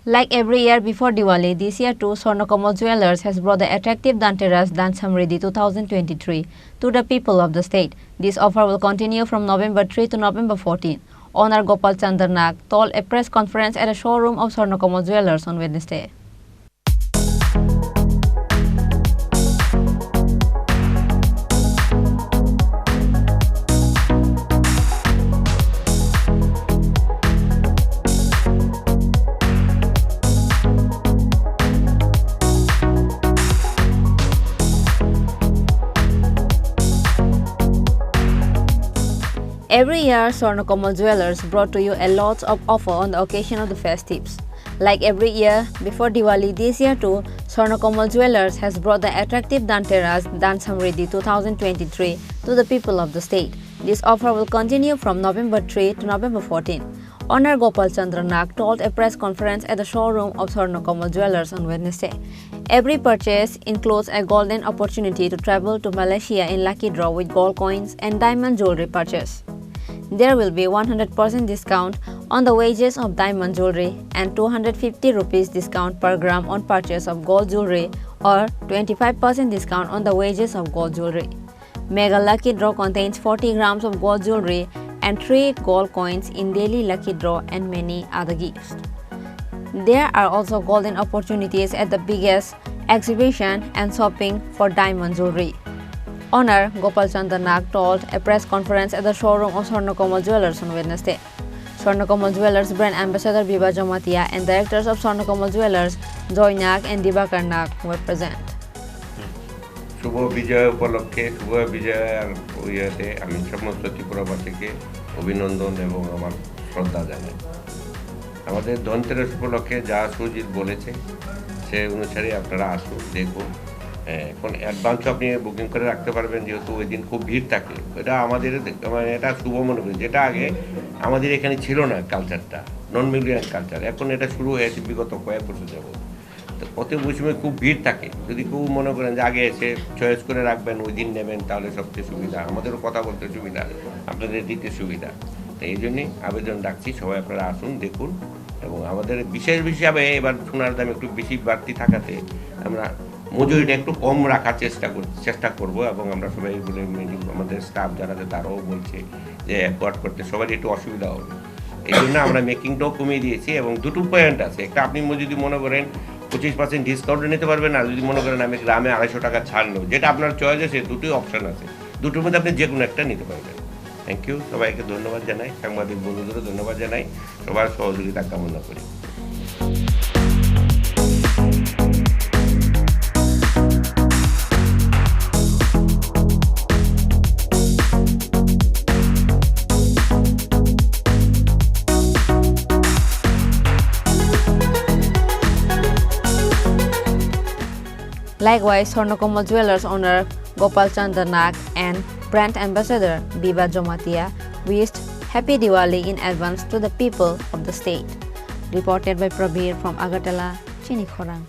Like every year before Diwali, this year too, Swarnakamal Jewellers has brought the attractive Dhanteras Dhansamriddhi 2023 to the people of the state. This offer will continue from November 3 to November 14. Owner Gopal Chandra Nag told a press conference at a showroom of Swarnakamal Jewellers on Wednesday. Every year, Swarnakamal Jewellers brought to you a lot of offer on the occasion of the festives. Like every year before Diwali, this year too, Swarnakamal Jewellers has brought the attractive Dhanteras Dhansamriddhi 2023 to the people of the state. This offer will continue from November 3 to November 14. Owner Gopal Chandra Nag told a press conference at the showroom of Swarnakamal Jewellers on Wednesday. Every purchase includes a golden opportunity to travel to Malaysia in lucky draw with gold coins and diamond jewelry purchase. There will be 100% discount on the wages of diamond jewelry and 250 rupees discount per gram on purchase of gold jewelry or 25% discount on the wages of gold jewelry. Mega Lucky Draw contains 40 grams of gold jewelry and 3 gold coins in daily lucky draw and many other gifts. There are also golden opportunities at the biggest exhibition and shopping for diamond jewelry. Owner Gopal Chandra Nag told a press conference at the showroom of Swarnakamal Jewellers on Wednesday. Swarnakamal Jewellers brand ambassador Biba Jamatia and directors of Swarnakamal Jewellers Joy Nag and Dibakar Nag were present. শুভ বিজয় উপলক্ষে শুভ বিজয়ের ইয়েতে আমি সমস্ত ত্রিপুরাবাসীকে অভিনন্দন এবং আমার শ্রদ্ধা জানাই। আমাদের ধনতেরাস উপলক্ষে যা সুজিত বলেছে সে অনুসারে আপনারা আসুন দেখুন। এখন অ্যাডভান্সও আপনি বুকিং করে রাখতে পারবেন যেহেতু ওই দিন খুব ভিড় থাকে। এটা আমাদের মানে এটা শুভ মনে করি, যেটা আগে আমাদের এখানে ছিল না কালচারটা, নন মিলিয়ান কালচার, এখন এটা শুরু হয়েছে বিগত কয়েক বছর যাবত। তো প্রত্যেক সময় খুব ভিড় থাকে, যদি কেউ মনে করেন যে আগে এসে চয়েস করে রাখবেন ওই দিন নেবেন তাহলে সবচেয়ে সুবিধা, আমাদেরও কথা বলতে সুবিধা, আপনাদের দিতে সুবিধা। তো এই জন্যই আবেদন রাখছি সবাই আপনারা আসুন দেখুন। এবং আমাদের বিশেষ হিসাবে এবার সোনার দাম একটু বেশি বাড়তি থাকাতে আমরা মজুরিটা একটু কম রাখার চেষ্টা করব এবং আমরা সবাই বলে আমাদের স্টাফ যারা তারাও বলছে যে অ্যাফোর্ড করতে সবারই একটু অসুবিধা হবে, এই জন্য আমরা মেকিংটাও কমিয়ে দিয়েছি। এবং দুটো পয়েন্ট আছে, একটা আপনি যদি মনে করেন 25% ডিসকাউন্ট নিতে পারবেন, আর যদি মনে করেন আমি গ্রামে 250 টাকা ছাড় নেব, যেটা আপনার চয়েস আছে, দুটোই অপশান আছে, দুটোর মধ্যে আপনি যে কোনো একটা নিতে পারবেন। থ্যাংক ইউ, সবাইকে ধন্যবাদ জানাই, সাংবাদিক বন্ধুদেরও ধন্যবাদ জানাই, সবার সহযোগিতা কামনা করি। Likewise, Swarnakamal Jewellers owner Gopal Chandra Nag and brand ambassador Biba Jamatia wished Happy Diwali in advance to the people of the state. Reported by Prabir from Agartala, Chini, Khorang.